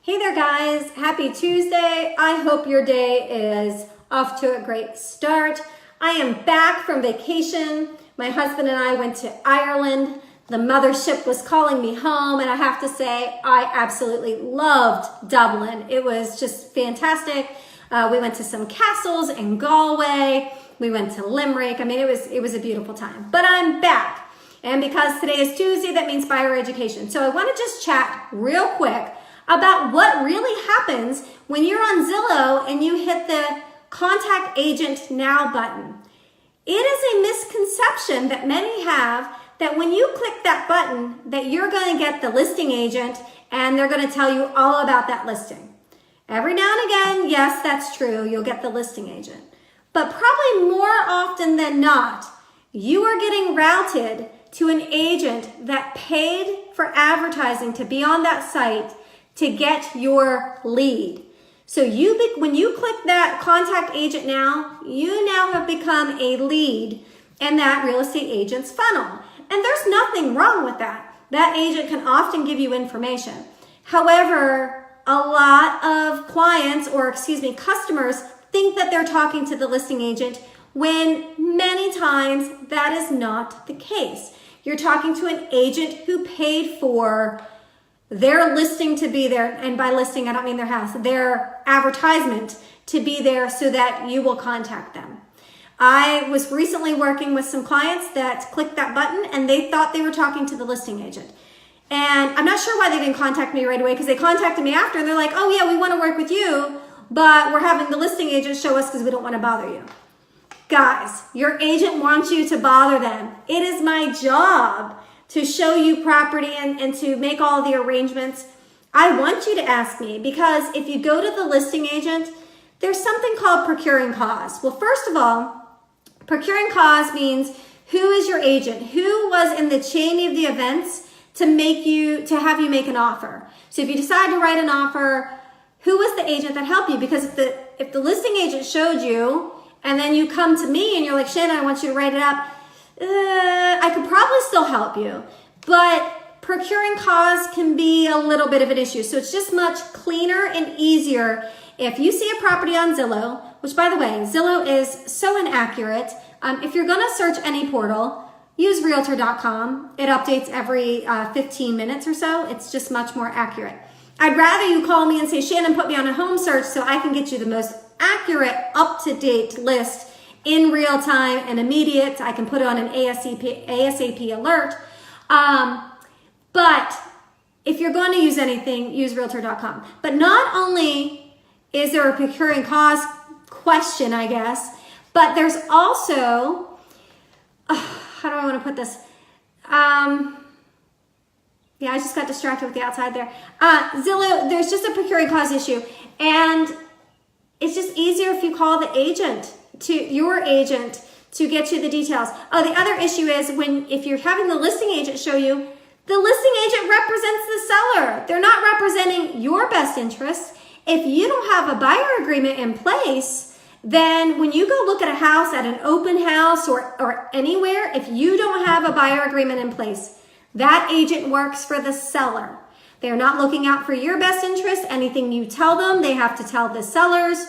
Hey there guys, happy Tuesday. I hope your day is off to a great start. I am back from vacation. My husband and I went to Ireland. The mothership was calling me home, and I have to say I absolutely loved Dublin. It was just fantastic. We went to some castles in Galway. We went to Limerick. I mean, it was a beautiful time. But I'm back. And because today is Tuesday, that means buyer education. So I want to just chat real quick about what really happens when you're on Zillow and you hit the Contact Agent Now button. It is a misconception that many have that when you click that button that you're going to get the listing agent and they're going to tell you all about that listing. Every now and again, yes, that's true, you'll get the listing agent. But probably more often than not, you are getting routed to an agent that paid for advertising to be on that site to get your lead. So when you click that Contact Agent Now, you now have become a lead in that real estate agent's funnel. And there's nothing wrong with that. That agent can often give you information. However, a lot of clients customers think that they're talking to the listing agent when many times that is not the case. You're talking to an agent who paid for their listing to be there, and by listing, I don't mean their house, their advertisement to be there so that you will contact them. I was recently working with some clients that clicked that button and they thought they were talking to the listing agent. And I'm not sure why they didn't contact me right away, because they contacted me after and they're like, oh yeah, we want to work with you, but we're having the listing agent show us because we don't want to bother you. Guys, your agent wants you to bother them. It is my job to show you property and to make all the arrangements. I want you to ask me, because if you go to the listing agent, there's something called procuring cause. Well, first of all, procuring cause means who is your agent? Who was in the chain of the events to have you make an offer? So if you decide to write an offer, who was the agent that helped you? Because if the listing agent showed you and then you come to me and you're like, Shannon, I want you to write it up, I could probably still help you, but procuring cause can be a little bit of an issue. So it's just much cleaner and easier if you see a property on Zillow, which by the way, Zillow is so inaccurate. If you're gonna search any portal, use Realtor.com. It updates every 15 minutes or so. It's just much more accurate. I'd rather you call me and say, Shannon, put me on a home search so I can get you the most accurate, up-to-date list in real time and immediate. I can put it on an ASAP alert. But if you're going to use anything, use Realtor.com. But not only is there a procuring cause question, I guess, but there's also, how do I want to put this? Yeah, I just got distracted with the outside there. Zillow, there's just a procuring cause issue. And it's just easier if you call the agent, your agent, to get you the details. Oh, the other issue is if you're having the listing agent show you, the listing agent represents the seller. They're not representing your best interests. If you don't have a buyer agreement in place, then when you go look at a house at an open house or anywhere, if you don't have a buyer agreement in place, that agent works for the seller. They're not looking out for your best interest. Anything you tell them, they have to tell the sellers,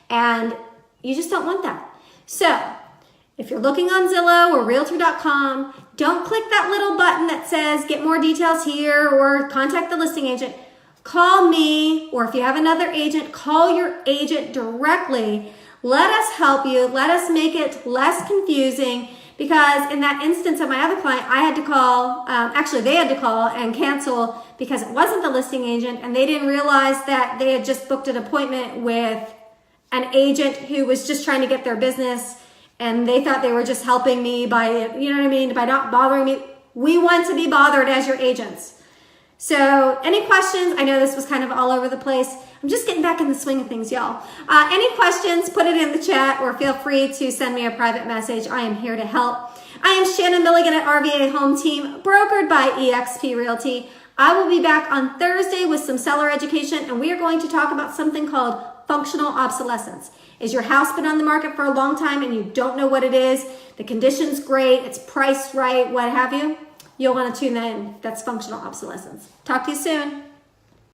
and you just don't want that. So if you're looking on Zillow or Realtor.com, don't click that little button that says get more details here or contact the listing agent. Call me, or if you have another agent, call your agent directly. Let us help you. Let us make it less confusing, because in that instance of my other client, I had to call, they had to call and cancel because it wasn't the listing agent, and they didn't realize that they had just booked an appointment with an agent who was just trying to get their business, and they thought they were just helping me by not bothering me. We want to be bothered as your agents. So any questions? I know this was kind of all over the place. I'm just getting back in the swing of things, y'all. Any questions, put it in the chat, or feel free to send me a private message. I am here to help. I am Shannon Milligan at RVA Home Team, brokered by eXp Realty. I will be back on Thursday with some seller education, and we are going to talk about something called functional obsolescence. Is your house been on the market for a long time and you don't know what it is? The condition's great, it's priced right, what have you? You'll want to tune in. That's functional obsolescence. Talk to you soon.